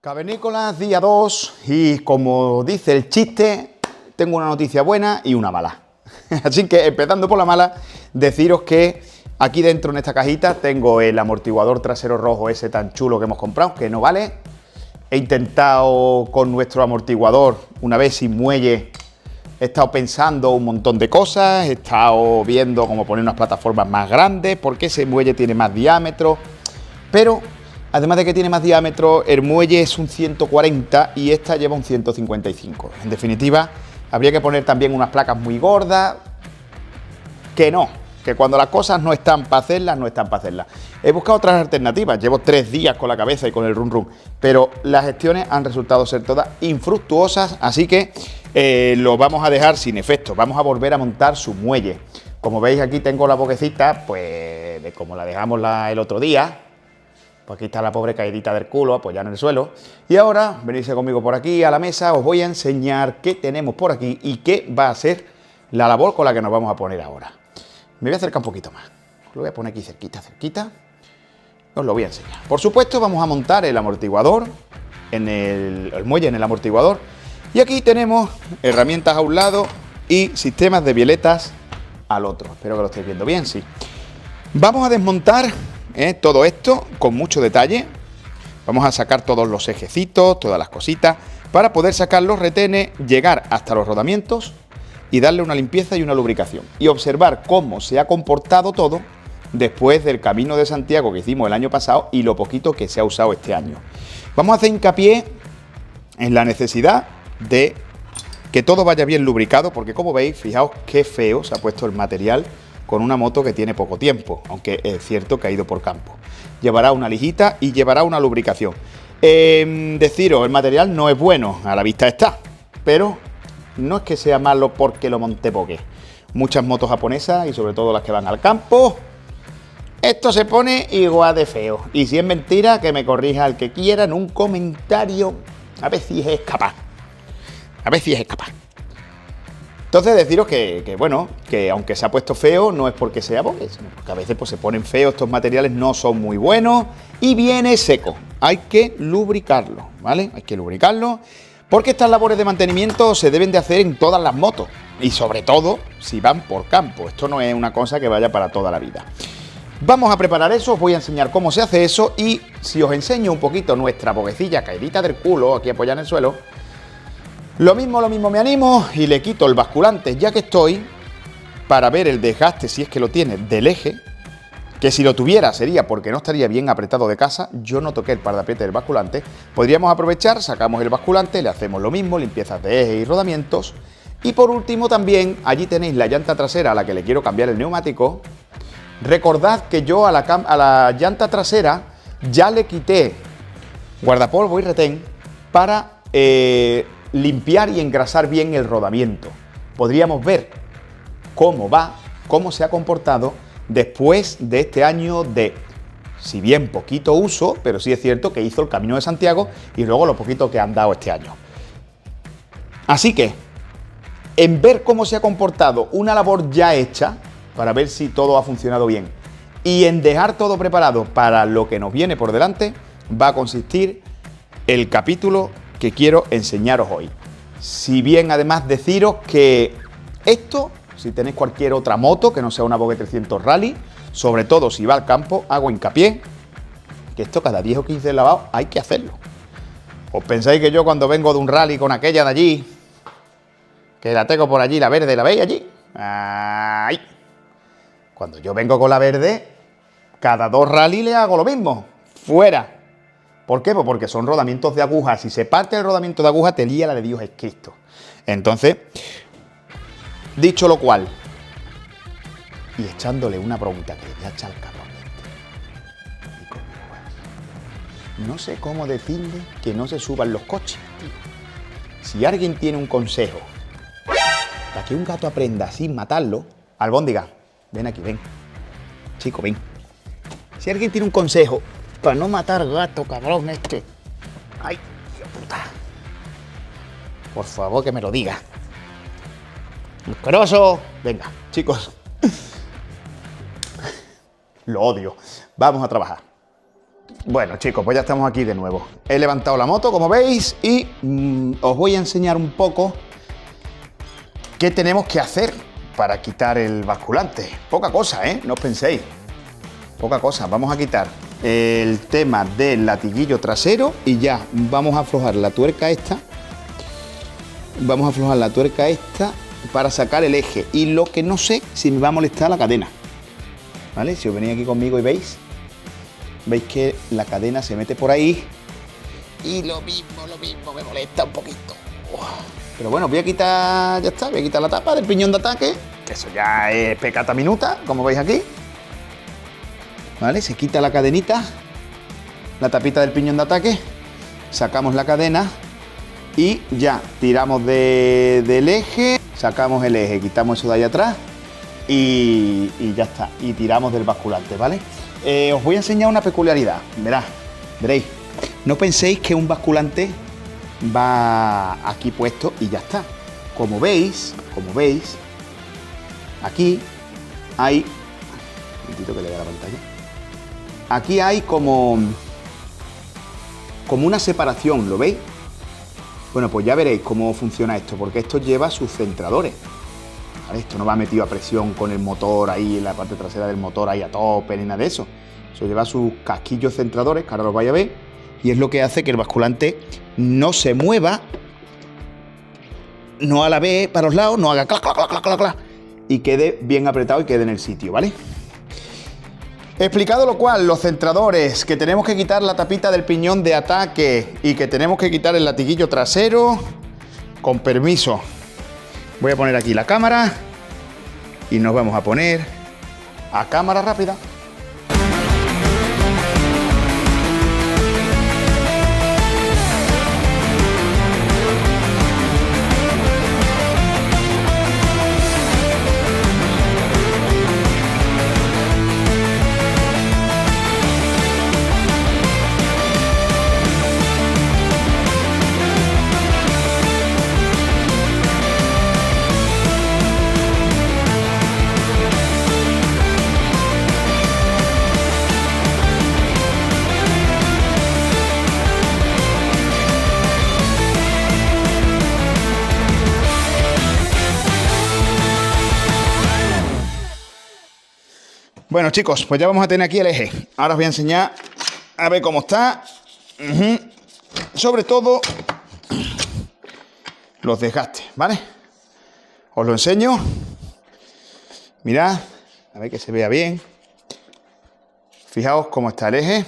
Cavernícolas, día 2, y como dice el chiste, tengo una noticia buena y una mala. Así que, empezando por la mala, deciros que aquí dentro en esta cajita tengo el amortiguador trasero rojo ese tan chulo que hemos comprado, que no vale. He intentado con nuestro amortiguador, una vez sin muelle, he estado pensando un montón de cosas, he estado viendo cómo poner unas plataformas más grandes, porque ese muelle tiene más diámetro, pero además de que tiene más diámetro, el muelle es un 140 y esta lleva un 155. En definitiva, habría que poner también unas placas muy gordas, que cuando las cosas no están para hacerlas, no están para hacerlas. He buscado otras alternativas, llevo 3 días con la cabeza y con el run run, pero las gestiones han resultado ser todas infructuosas, así que lo vamos a dejar sin efecto. Vamos a volver a montar su muelle. Como veis, aquí tengo la boquecita, pues de como la dejamos el otro día. Pues aquí está la pobre caidita del culo, apoyada en el suelo. Y ahora, venirse conmigo por aquí a la mesa, os voy a enseñar qué tenemos por aquí y qué va a ser la labor con la que nos vamos a poner ahora. Me voy a acercar un poquito más. Lo voy a poner aquí cerquita. Os lo voy a enseñar. Por supuesto, vamos a montar el amortiguador, el muelle en el amortiguador. Y aquí tenemos herramientas a un lado y sistemas de violetas al otro. Espero que lo estéis viendo bien, sí. Vamos a desmontar todo esto con mucho detalle. Vamos a sacar todos los ejecitos, todas las cositas, para poder sacar los retenes, llegar hasta los rodamientos y darle una limpieza y una lubricación. Y observar cómo se ha comportado todo después del Camino de Santiago que hicimos el año pasado y lo poquito que se ha usado este año. Vamos a hacer hincapié en la necesidad de que todo vaya bien lubricado, porque como veis, fijaos qué feo se ha puesto el material con una moto que tiene poco tiempo, aunque es cierto que ha ido por campo. Llevará una lijita y llevará una lubricación. Deciros, el material no es bueno, a la vista está, pero no es que sea malo porque lo monté poque. Muchas motos japonesas y sobre todo las que van al campo, esto se pone igual de feo. Y si es mentira, que me corrija el que quiera en un comentario, a ver si es capaz. Entonces deciros que aunque se ha puesto feo, no es porque sea boque, sino porque a veces pues, se ponen feos, estos materiales no son muy buenos y viene seco. Hay que lubricarlo, ¿vale? Hay que lubricarlo porque estas labores de mantenimiento se deben de hacer en todas las motos y sobre todo si van por campo. Esto no es una cosa que vaya para toda la vida. Vamos a preparar eso, os voy a enseñar cómo se hace eso y si os enseño un poquito nuestra boquecilla caidita del culo, aquí apoyada en el suelo, lo mismo me animo y le quito el basculante ya que estoy para ver el desgaste, si es que lo tiene, del eje, que si lo tuviera sería porque no estaría bien apretado de casa. Yo no toqué el par de apriete del basculante. Podríamos aprovechar, sacamos el basculante, le hacemos lo mismo, limpiezas de eje y rodamientos. Y por último también, allí tenéis la llanta trasera a la que le quiero cambiar el neumático. Recordad que yo a la llanta trasera ya le quité guardapolvo y retén para limpiar y engrasar bien el rodamiento. Podríamos ver cómo va, cómo se ha comportado después de este año de, si bien poquito uso, pero sí es cierto que hizo el Camino de Santiago y luego lo poquito que han dado este año. Así que, en ver cómo se ha comportado una labor ya hecha, para ver si todo ha funcionado bien, y en dejar todo preparado para lo que nos viene por delante, va a consistir el capítulo que quiero enseñaros hoy. Si bien además deciros que esto, si tenéis cualquier otra moto que no sea una Vogue 300 Rally, sobre todo si va al campo, hago hincapié que esto cada 10 o 15 lavados hay que hacerlo. ¿Os pensáis que yo cuando vengo de un rally con aquella de allí, que la tengo por allí, la verde, la veis allí? ¡Ay! Cuando yo vengo con la verde, cada 2 rally le hago lo mismo. ¡Fuera! ¿Por qué? Pues porque son rodamientos de aguja. Si se parte el rodamiento de aguja, te lía la de Dios es Cristo. Entonces, dicho lo cual, y echándole una bronca que le voy a echar al cabrón este. No sé cómo decirle que no se suban los coches, tío. Si alguien tiene un consejo para que un gato aprenda sin matarlo, albóndiga, ven aquí, ven. Chico, ven. Si alguien tiene un consejo para no matar gato, cabrón, este. Ay, Dios puta. Por favor, que me lo diga. Asqueroso. Venga, chicos. Lo odio. Vamos a trabajar. Bueno, chicos, pues ya estamos aquí de nuevo. He levantado la moto, como veis, y os voy a enseñar un poco qué tenemos que hacer para quitar el basculante. Poca cosa, ¿eh? No os penséis. Poca cosa. Vamos a quitar el tema del latiguillo trasero y ya vamos a aflojar la tuerca esta. Vamos a aflojar la tuerca esta para sacar el eje. Y lo que no sé si me va a molestar la cadena. ¿Vale? Si os venís aquí conmigo y veis que la cadena se mete por ahí y lo mismo me molesta un poquito. Pero bueno, voy a quitar, ya está, voy a quitar la tapa del piñón de ataque, que eso ya es pecata minuta, como veis aquí. ¿Vale? Se quita la cadenita, la tapita del piñón de ataque, sacamos la cadena y ya tiramos del eje, sacamos el eje, quitamos eso de ahí atrás y ya está, y tiramos del basculante, ¿vale? Os voy a enseñar una peculiaridad, veréis, no penséis que un basculante va aquí puesto y ya está. Como veis, aquí hay, un momentito que le dé la pantalla, aquí hay como una separación, ¿lo veis? Bueno, pues ya veréis cómo funciona esto, porque esto lleva sus centradores. ¿Vale? Esto no va metido a presión con el motor ahí, en la parte trasera del motor ahí a tope, ni nada de eso. Eso lleva sus casquillos centradores, que ahora los vais a ver, y es lo que hace que el basculante no se mueva, no a la vez para los lados, no haga clac, clac, clac, clac, clac, y quede bien apretado y quede en el sitio, ¿vale? Explicado lo cual, los centradores, que tenemos que quitar la tapita del piñón de ataque y que tenemos que quitar el latiguillo trasero, con permiso. Voy a poner aquí la cámara y nos vamos a poner a cámara rápida. Bueno, chicos, pues ya vamos a tener aquí el eje. Ahora os voy a enseñar a ver cómo está. Sobre todo los desgastes, ¿vale? Os lo enseño. Mirad, a ver que se vea bien. Fijaos cómo está el eje.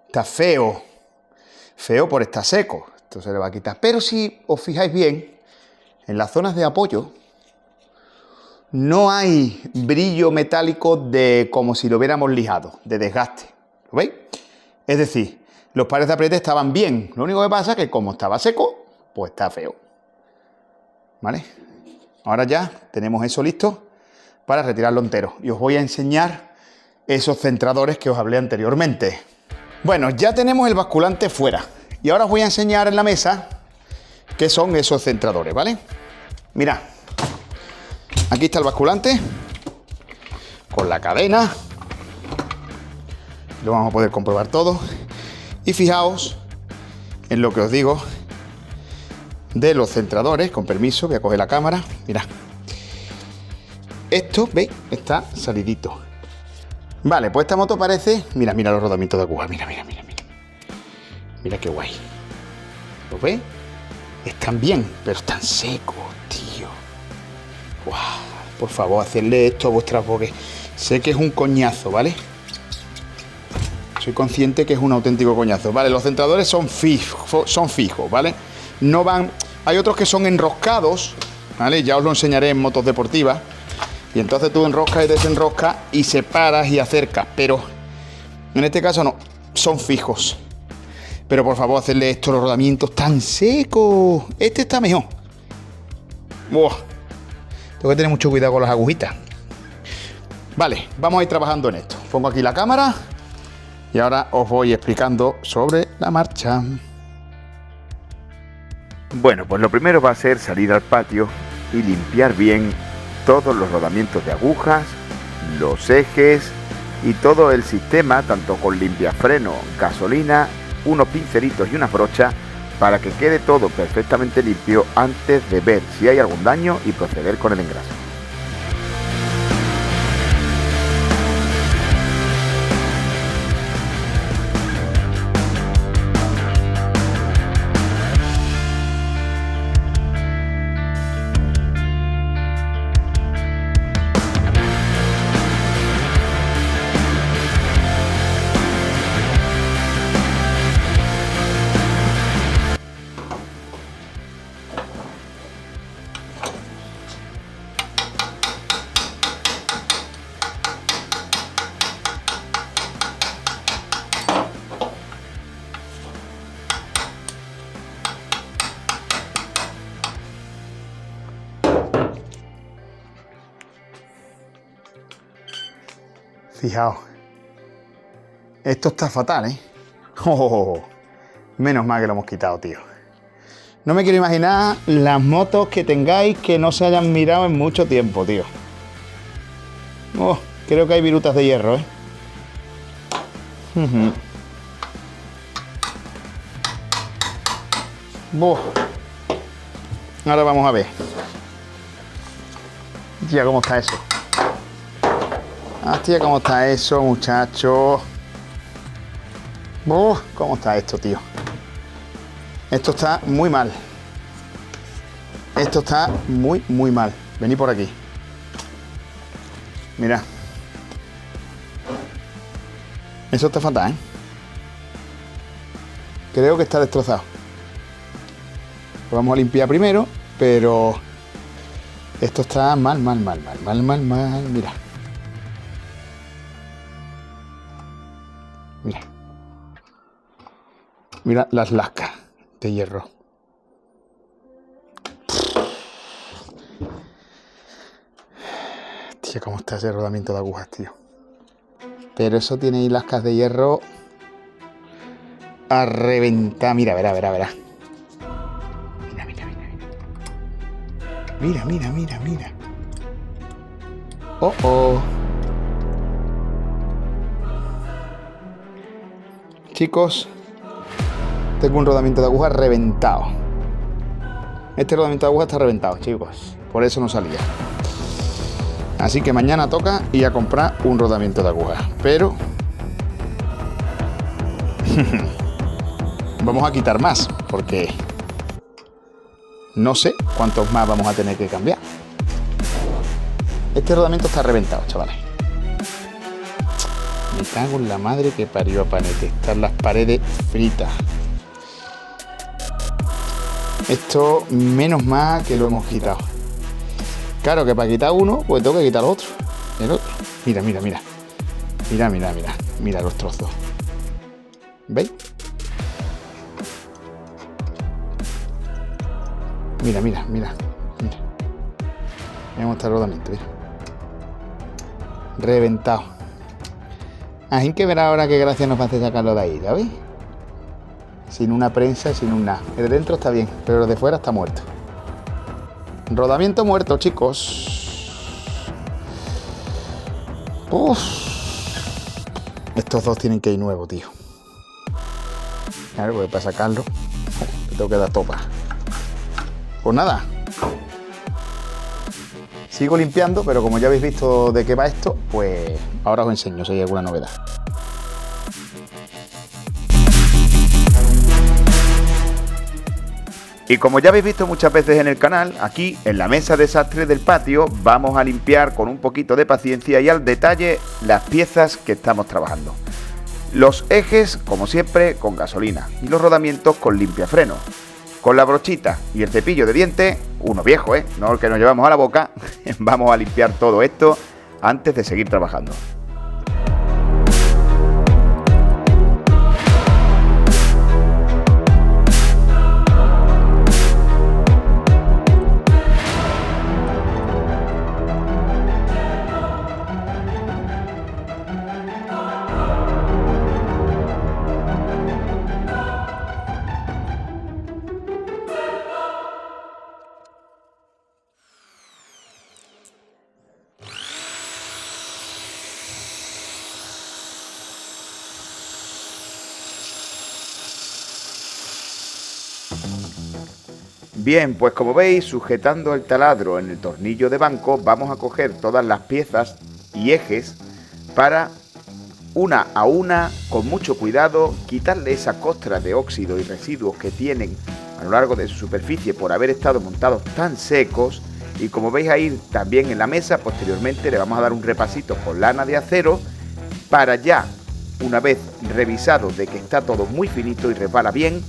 Está feo. Feo por estar seco. Esto se le va a quitar. Pero si os fijáis bien, en las zonas de apoyo no hay brillo metálico de como si lo hubiéramos lijado, de desgaste. ¿Lo veis? Es decir, los pares de apriete estaban bien. Lo único que pasa es que como estaba seco, pues está feo. ¿Vale? Ahora ya tenemos eso listo para retirarlo entero. Y os voy a enseñar esos centradores que os hablé anteriormente. Bueno, ya tenemos el basculante fuera. Y ahora os voy a enseñar en la mesa qué son esos centradores, ¿vale? Mirad. Aquí está el basculante con la cadena. Lo vamos a poder comprobar todo. Y fijaos en lo que os digo de los centradores. Con permiso, voy a coger la cámara. Mirad. Esto, ¿veis? Está salidito. Vale, pues esta moto parece... Mira los rodamientos de aguja. Mira. Mira qué guay. ¿Lo veis? Están bien, pero están secos, tío. Wow, por favor, hacedle esto a vuestras porque sé que es un coñazo, ¿vale? Soy consciente que es un auténtico coñazo. Vale, los centradores son fijos, ¿vale? No van... Hay otros que son enroscados, ¿vale? Ya os lo enseñaré en motos deportivas. Y entonces tú enroscas y desenroscas y separas y acercas. Pero en este caso no, son fijos. Pero por favor, hacedle esto, los rodamientos tan secos. Este está mejor. Buah. Tengo que tener mucho cuidado con las agujitas. Vale, vamos a ir trabajando en esto. Pongo aquí la cámara y ahora os voy explicando sobre la marcha. Bueno, pues lo primero va a ser salir al patio y limpiar bien todos los rodamientos de agujas, los ejes y todo el sistema, tanto con limpiafreno, gasolina, unos pincelitos y una brocha, para que quede todo perfectamente limpio antes de ver si hay algún daño y proceder con el engrase. Fijaos, esto está fatal, ¿eh? Oh, menos mal que lo hemos quitado, tío. No me quiero imaginar las motos que tengáis que no se hayan mirado en mucho tiempo, tío. Oh, creo que hay virutas de hierro, ¿eh? Ahora vamos a ver. Tía, ¿cómo está eso? Hostia, ¿cómo está eso, muchachos? ¿Cómo está esto, tío? Esto está muy mal. Esto está muy, muy mal. Vení por aquí. Mira. Eso está fatal, ¿eh? Creo que está destrozado. Lo vamos a limpiar primero, pero esto está mal. Mira. Mira las lascas de hierro. Tío, cómo está ese rodamiento de agujas, tío. Pero eso tiene ahí lascas de hierro a reventar. Mira, verá. Mira. Oh. Chicos, tengo un rodamiento de aguja reventado. Este rodamiento de aguja está reventado, chicos. Por eso no salía. Así que mañana toca ir a comprar un rodamiento de aguja. Pero vamos a quitar más, porque no sé cuántos más vamos a tener que cambiar. Este rodamiento está reventado, chavales. Me cago en la madre que parió a Panete. Están las paredes fritas. Esto, menos mal que lo hemos quitado. Claro que para quitar uno, pues tengo que quitar el otro. Mira. Mira los trozos. ¿Veis? Mira. Mira cómo está el rodamiento, mira. Reventado. Así que ver ahora qué gracia nos va a hacer sacarlo de ahí, ¿sabéis? Sin una prensa, sin un nada. El de dentro está bien, pero el de fuera está muerto. Rodamiento muerto, chicos. Estos dos tienen que ir nuevos, tío. Claro, pues para sacarlo me tengo que dar topa. Pues nada. Sigo limpiando, pero como ya habéis visto de qué va esto, pues ahora os enseño si hay alguna novedad. Y como ya habéis visto muchas veces en el canal, aquí en la mesa desastre del patio vamos a limpiar con un poquito de paciencia y al detalle las piezas que estamos trabajando. Los ejes, como siempre, con gasolina y los rodamientos con limpiafreno. Con la brochita y el cepillo de dientes, uno viejo, no el que nos llevamos a la boca, vamos a limpiar todo esto antes de seguir trabajando. Bien, pues como veis, sujetando el taladro en el tornillo de banco, vamos a coger todas las piezas y ejes para, una a una, con mucho cuidado, quitarle esa costra de óxido y residuos que tienen a lo largo de su superficie por haber estado montados tan secos. Y como veis ahí también en la mesa, posteriormente le vamos a dar un repasito con lana de acero para ya, una vez revisado de que está todo muy finito y resbala bien,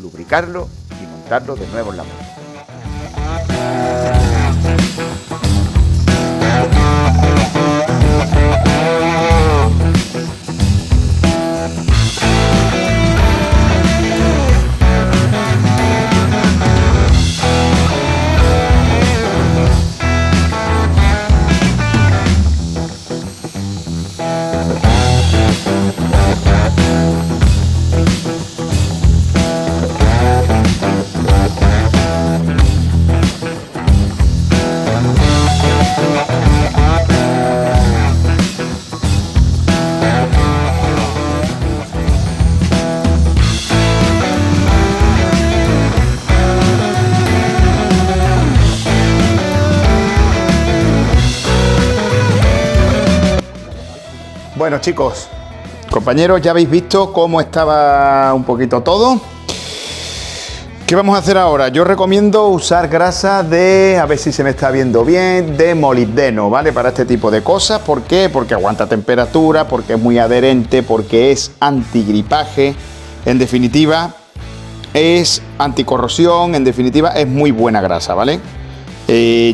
lubricarlo y montarlo de nuevo en la moto. Bueno, chicos, compañeros, ya habéis visto cómo estaba un poquito todo. ¿Qué vamos a hacer ahora? Yo recomiendo usar grasa de, a ver si se me está viendo bien, de molibdeno, ¿vale? Para este tipo de cosas. ¿Por qué? Porque aguanta temperatura, porque es muy adherente, porque es antigripaje. En definitiva, es anticorrosión, en definitiva, es muy buena grasa, ¿vale?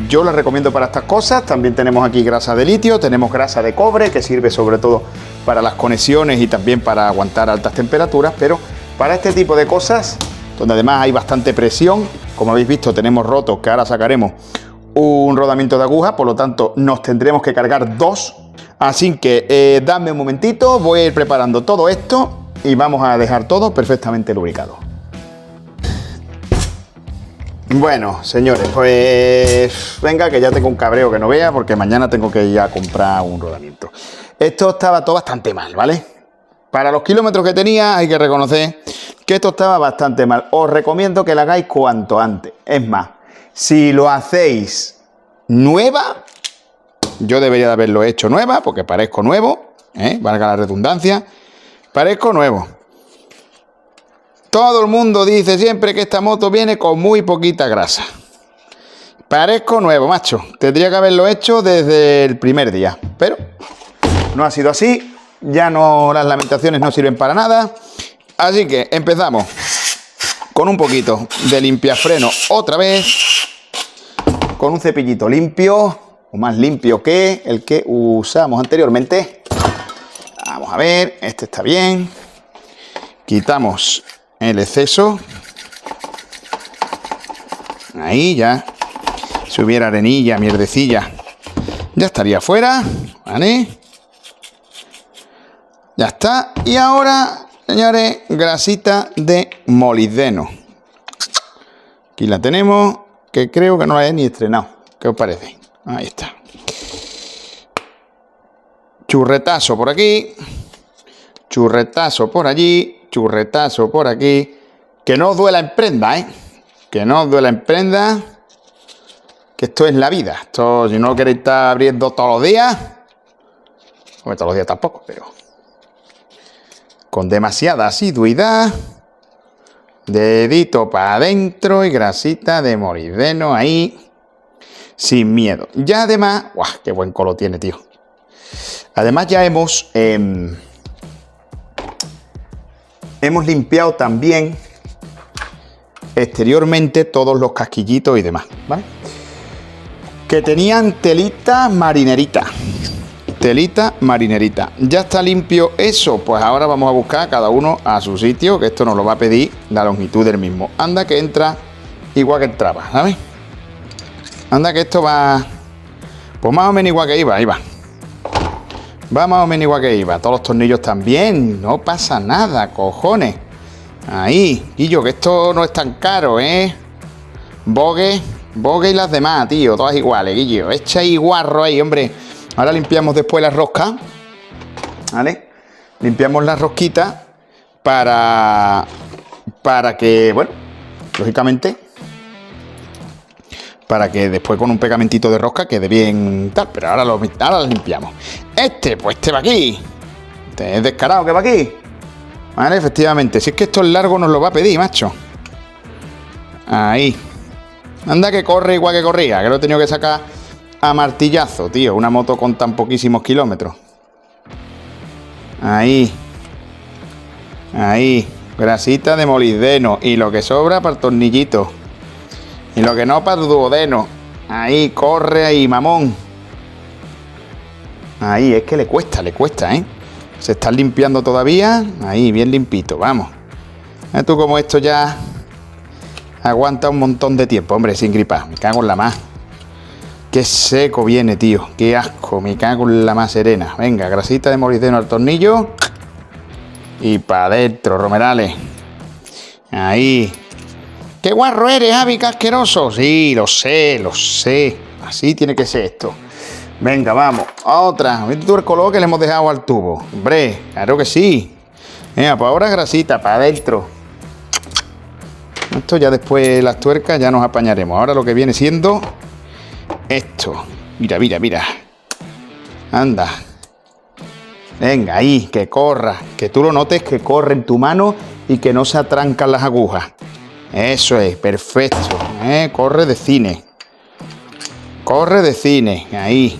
Yo la recomiendo para estas cosas. También tenemos aquí grasa de litio, tenemos grasa de cobre, que sirve sobre todo para las conexiones y también para aguantar altas temperaturas, pero para este tipo de cosas, donde además hay bastante presión, como habéis visto tenemos rotos, que ahora sacaremos un rodamiento de aguja, por lo tanto nos tendremos que cargar dos. Así que dadme un momentito, voy a ir preparando todo esto y vamos a dejar todo perfectamente lubricado. Bueno, señores, pues venga, que ya tengo un cabreo que no vea, porque mañana tengo que ir a comprar un rodamiento. Esto estaba todo bastante mal, ¿vale? Para los kilómetros que tenía, hay que reconocer que esto estaba bastante mal. Os recomiendo que lo hagáis cuanto antes. Es más, si lo hacéis nueva, yo debería de haberlo hecho nueva, porque parezco nuevo, valga la redundancia, parezco nuevo. Todo el mundo dice siempre que esta moto viene con muy poquita grasa. Parezco nuevo, macho. Tendría que haberlo hecho desde el primer día, pero no ha sido así. Ya no, las lamentaciones no sirven para nada. Así que empezamos con un poquito de limpiafreno otra vez, con un cepillito limpio, o más limpio que el que usamos anteriormente. Vamos a ver, este está bien. Quitamos el exceso. Ahí ya. Si hubiera arenilla, mierdecilla, ya estaría fuera, ¿vale? Ya está. Y ahora, señores, grasita de molibdeno. Aquí la tenemos, que creo que no la he ni estrenado. ¿Qué os parece? Ahí está. Churretazo por aquí. Churretazo por allí. Churretazo por aquí. Que no os duela en prenda, ¿eh? Que no os duela en prenda. Que esto es la vida. Esto, si no queréis estar abriendo todos los días, bueno, todos los días tampoco, pero con demasiada asiduidad, dedito para adentro y grasita de molibdeno ahí, sin miedo. Ya además, ¡guau! ¡Qué buen color tiene, tío! Además ya hemos limpiado también exteriormente todos los casquillitos y demás, ¿vale? Que tenían telita marinerita. Telita marinerita. Ya está limpio eso. Pues ahora vamos a buscar cada uno a su sitio, que esto nos lo va a pedir la longitud del mismo. Anda que entra igual que entraba, ¿sabes? Anda que esto va, pues más o menos igual que iba, ahí va. Va más o menos igual que iba. Todos los tornillos también. No pasa nada, cojones. Ahí, Guillo, que esto no es tan caro, ¿eh? Bogue y las demás, tío. Todas iguales, Guillo. Echa ahí guarro ahí, hombre. Ahora limpiamos después la rosca, ¿vale? Limpiamos la rosquita para que, bueno, lógicamente, para que después con un pegamentito de rosca quede bien tal, pero ahora lo limpiamos. Pues va aquí. Este es descarado que va aquí. Vale, efectivamente. Si es que esto es largo, nos lo va a pedir, macho. Ahí. Anda que corre igual que corría, que lo he tenido que sacar a martillazo, tío. Una moto con tan poquísimos kilómetros. Ahí. Ahí. Grasita de molibdeno. Y lo que sobra para el tornillito. Y lo que no para el duodeno. Ahí, corre ahí, mamón. Ahí, es que le cuesta, ¿eh? Se está limpiando todavía. Ahí, bien limpito, vamos. Tú como esto ya aguanta un montón de tiempo, hombre, sin gripar. Me cago en la más. Qué seco viene, tío. Qué asco, me cago en la más serena. Venga, grasita de molibdeno al tornillo. Y para adentro, Romerales. Ahí. ¡Qué guarro eres, Javi, qué asqueroso! Sí, lo sé. Así tiene que ser esto. Venga, vamos. Otra. ¿Viste tú el color que le hemos dejado al tubo? Hombre, claro que sí. Venga, pues ahora grasita para adentro. Esto ya después las tuercas ya nos apañaremos. Ahora lo que viene siendo esto. Mira. Anda. Venga, ahí, que corra. Que tú lo notes que corre en tu mano y que no se atrancan las agujas. Eso es, perfecto. Corre de cine. Ahí.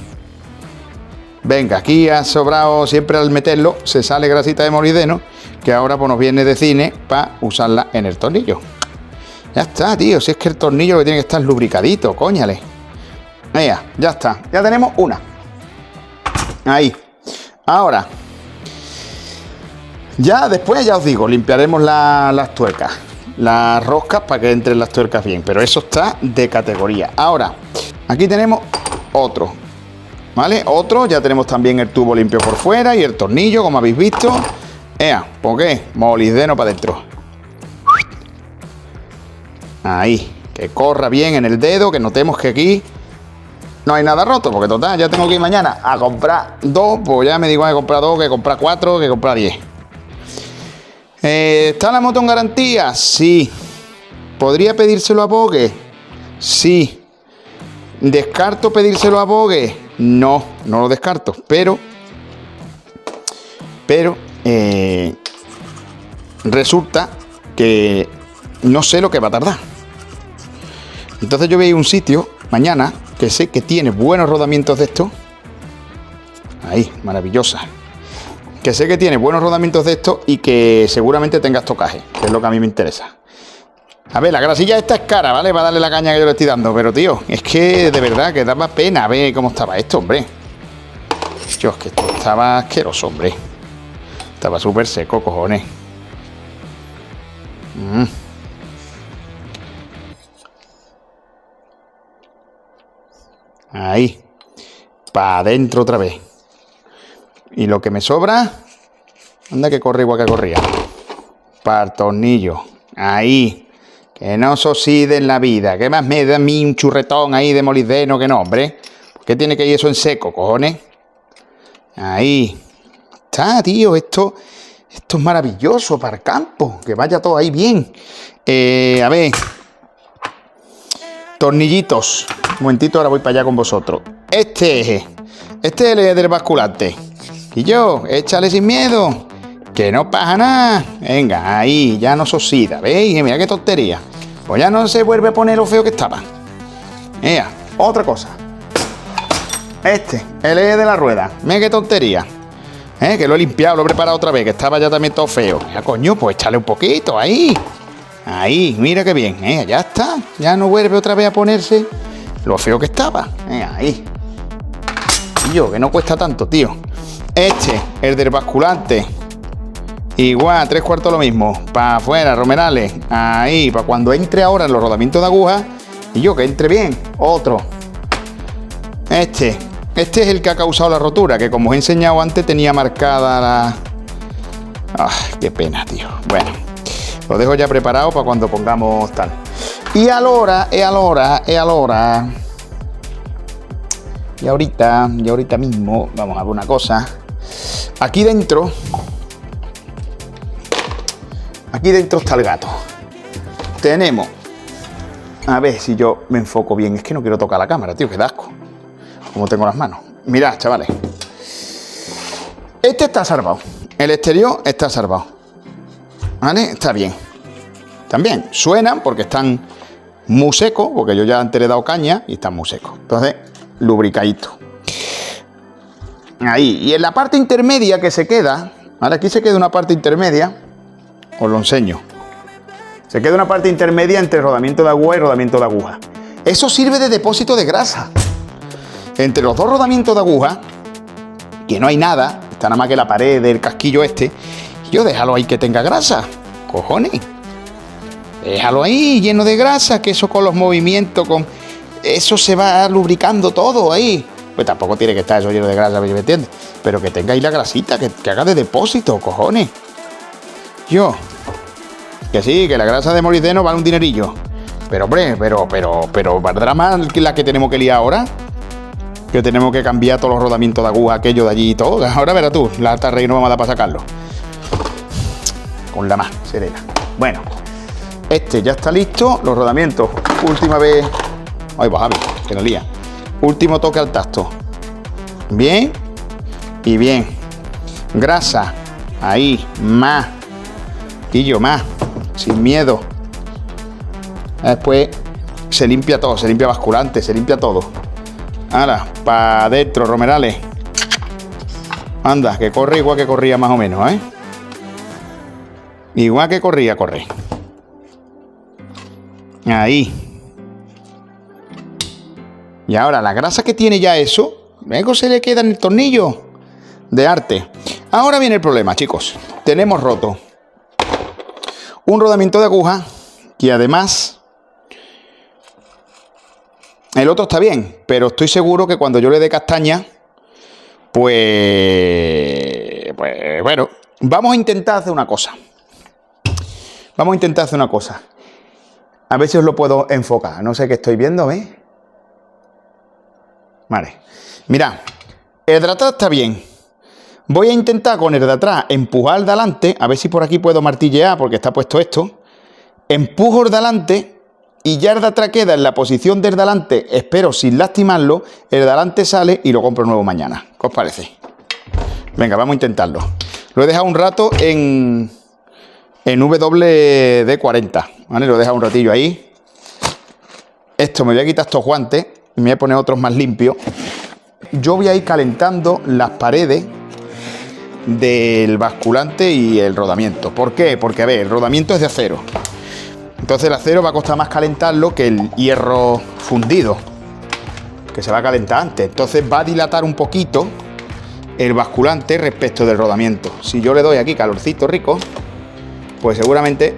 Venga, aquí ha sobrado siempre al meterlo. Se sale grasita de molibdeno. Que ahora pues nos viene de cine para usarla en el tornillo. Ya está, tío. Si es que el tornillo lo que tiene que estar lubricadito, cóñale. Mira, ya está. Ya tenemos una. Ahí. Ahora. Ya después, ya os digo, limpiaremos las tuercas. Las roscas para que entren las tuercas bien. Pero eso está de categoría. Ahora, aquí tenemos otro. ¿Vale? Otro. Ya tenemos también el tubo limpio por fuera y el tornillo, como habéis visto. ¿Por qué? Molibdeno para adentro. Ahí. Que corra bien en el dedo. Que notemos que aquí no hay nada roto. Porque total, ya tengo que ir mañana a comprar 2. Pues ya me digo que comprar 2, que comprar 4, que comprar 10. ¿Está la moto en garantía? Sí. ¿Podría pedírselo a Bogue? Sí. ¿Descarto pedírselo a Bogue? No, no lo descarto. Pero resulta que no sé lo que va a tardar. Entonces yo voy a ir a un sitio mañana que sé que tiene buenos rodamientos de esto. Ahí, maravillosa. Que sé que tiene buenos rodamientos de esto y que seguramente tenga estocaje, que es lo que a mí me interesa. A ver, la grasilla esta es cara, ¿vale? Va a darle la caña que yo le estoy dando, pero tío, es que de verdad que daba pena ver cómo estaba esto, hombre. Yo, es que esto estaba asqueroso, hombre. Estaba súper seco, cojones. Ahí. Para adentro otra vez. Y lo que me sobra, anda que corre igual que corría. Para el tornillo. Ahí. Que no se oxide en la vida. ¿Qué más me da a mí un churretón ahí de molibdeno que no, hombre? ¿Por qué tiene que ir eso en seco, cojones? Ahí. Está, tío. Esto es maravilloso para el campo. Que vaya todo ahí bien. A ver. Tornillitos. Un momentito, ahora voy para allá con vosotros. Este es el del basculante. Y yo, échale sin miedo. Que no pasa nada. Venga, ahí, ya no se oxida. ¿Veis? Mira qué tontería. Pues ya no se vuelve a poner lo feo que estaba. Mira, otra cosa. El eje de la rueda. Mira qué tontería. Que lo he limpiado, lo he preparado otra vez, que estaba ya también todo feo. Ya, coño, pues échale un poquito, ahí. Ahí, mira qué bien. Ya está. Ya no vuelve otra vez a ponerse lo feo que estaba. Ahí. Y yo, que no cuesta tanto, tío. El del basculante. Igual, 3/4 lo mismo. Para afuera, Romerales. Ahí, para cuando entre ahora en los rodamientos de aguja. Y yo, que entre bien. Otro. Este es el que ha causado la rotura, que como os he enseñado antes tenía marcada la... Ay, qué pena, tío. Bueno, lo dejo ya preparado para cuando pongamos tal. Y ahora. Y ahorita mismo, vamos a ver una cosa. Aquí dentro está el gato. Tenemos A ver si yo me enfoco bien. Es que no quiero tocar la cámara, tío, que da asco. Como tengo las manos. Mirad, chavales. Este está salvado. El exterior está salvado. ¿Vale? Está bien. También suenan porque están muy secos, porque yo ya antes le he dado caña y están muy secos. Entonces, lubricadito. Ahí. Y en la parte intermedia que se queda, ¿vale? Aquí se queda una parte intermedia. Os lo enseño. Se queda una parte intermedia entre rodamiento de aguja y rodamiento de aguja. Eso sirve de depósito de grasa. Entre los dos rodamientos de aguja, que no hay nada, está nada más que la pared del casquillo este, yo déjalo ahí que tenga grasa. Cojones. Déjalo ahí lleno de grasa, que eso con los movimientos, con eso se va lubricando todo ahí. Pues tampoco tiene que estar eso lleno de grasa, ¿me entiendes? Pero que tenga ahí la grasita, que haga de depósito, cojones. Que sí, que la grasa de Morisdeno vale un dinerillo. Pero hombre, pero ¿valdrá más que la que tenemos que liar ahora? Que tenemos que cambiar todos los rodamientos de aguja, aquello de allí y todo. Ahora verás tú, la alta rey no vamos a dar para sacarlo. Con la más serena. Bueno, este ya está listo. Los rodamientos, última vez. Ay, pues Javi, que no lía. Último toque al tacto. Bien. Y bien. Grasa. Ahí, más. Quillo, más. Sin miedo. Después se limpia todo, se limpia basculante, se limpia todo. Ahora, para adentro, Romerales. Anda, que corre igual que corría más o menos, ¿eh? Igual que corría, corre. Ahí. Y ahora, la grasa que tiene ya eso, luego se le queda en el tornillo de arte. Ahora viene el problema, chicos. Tenemos roto un rodamiento de aguja que además el otro está bien, pero estoy seguro que cuando yo le dé castaña, pues bueno, vamos a intentar hacer una cosa. A ver si os lo puedo enfocar. No sé qué estoy viendo, ¿eh? Vale. Mirad, el de atrás está bien. Voy a intentar con el de atrás empujar el de adelante, a ver si por aquí puedo martillear, porque está puesto esto. Empujo el de adelante y ya el de atrás queda en la posición del de adelante, espero sin lastimarlo, el de adelante sale y lo compro nuevo mañana. ¿Qué os parece? Venga, vamos a intentarlo. Lo he dejado un rato en WD-40, ¿vale? Lo he dejado un ratillo ahí. Esto, me voy a quitar estos guantes, me voy a poner otros más limpios. Yo voy a ir calentando las paredes del basculante y el rodamiento. ¿Por qué? Porque, a ver, el rodamiento es de acero. Entonces el acero va a costar más calentarlo que el hierro fundido, que se va a calentar antes. Entonces va a dilatar un poquito el basculante respecto del rodamiento. Si yo le doy aquí calorcito rico, pues seguramente...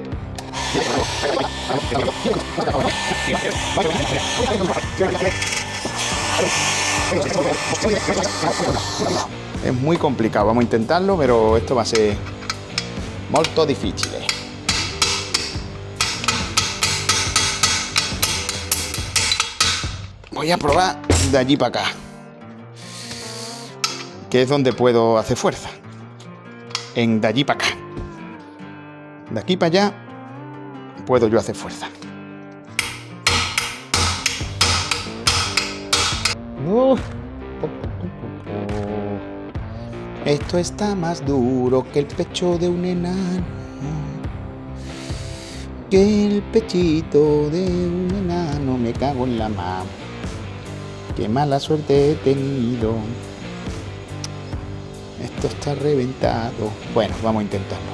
Es muy complicado, vamos a intentarlo, pero esto va a ser molto difficile. Voy a probar de allí para acá, que es donde puedo hacer fuerza. De allí para acá. De aquí para allá puedo yo hacer fuerza. Esto está más duro que el pecho de un enano, que el pechito de un enano. Me cago en la mano. Qué mala suerte he tenido. Esto está reventado. Bueno, vamos a intentarlo.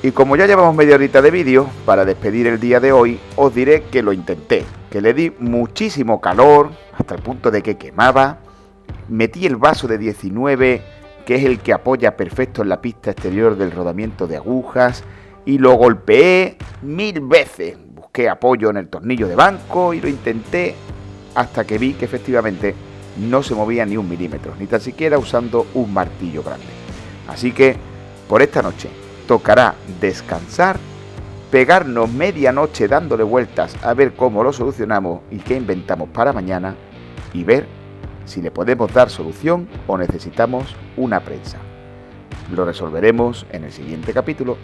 Y como ya llevamos media horita de vídeo, para despedir el día de hoy, os diré que lo intenté, que le di muchísimo calor, hasta el punto de que quemaba. Metí el vaso de 19, que es el que apoya perfecto en la pista exterior del rodamiento de agujas, y lo golpeé 1000 veces. Busqué apoyo en el tornillo de banco y lo intenté hasta que vi que efectivamente no se movía ni un milímetro, ni tan siquiera usando un martillo grande. Así que por esta noche tocará descansar, pegarnos medianoche dándole vueltas a ver cómo lo solucionamos y qué inventamos para mañana, y ver si le podemos dar solución o necesitamos una prensa. Lo resolveremos en el siguiente capítulo.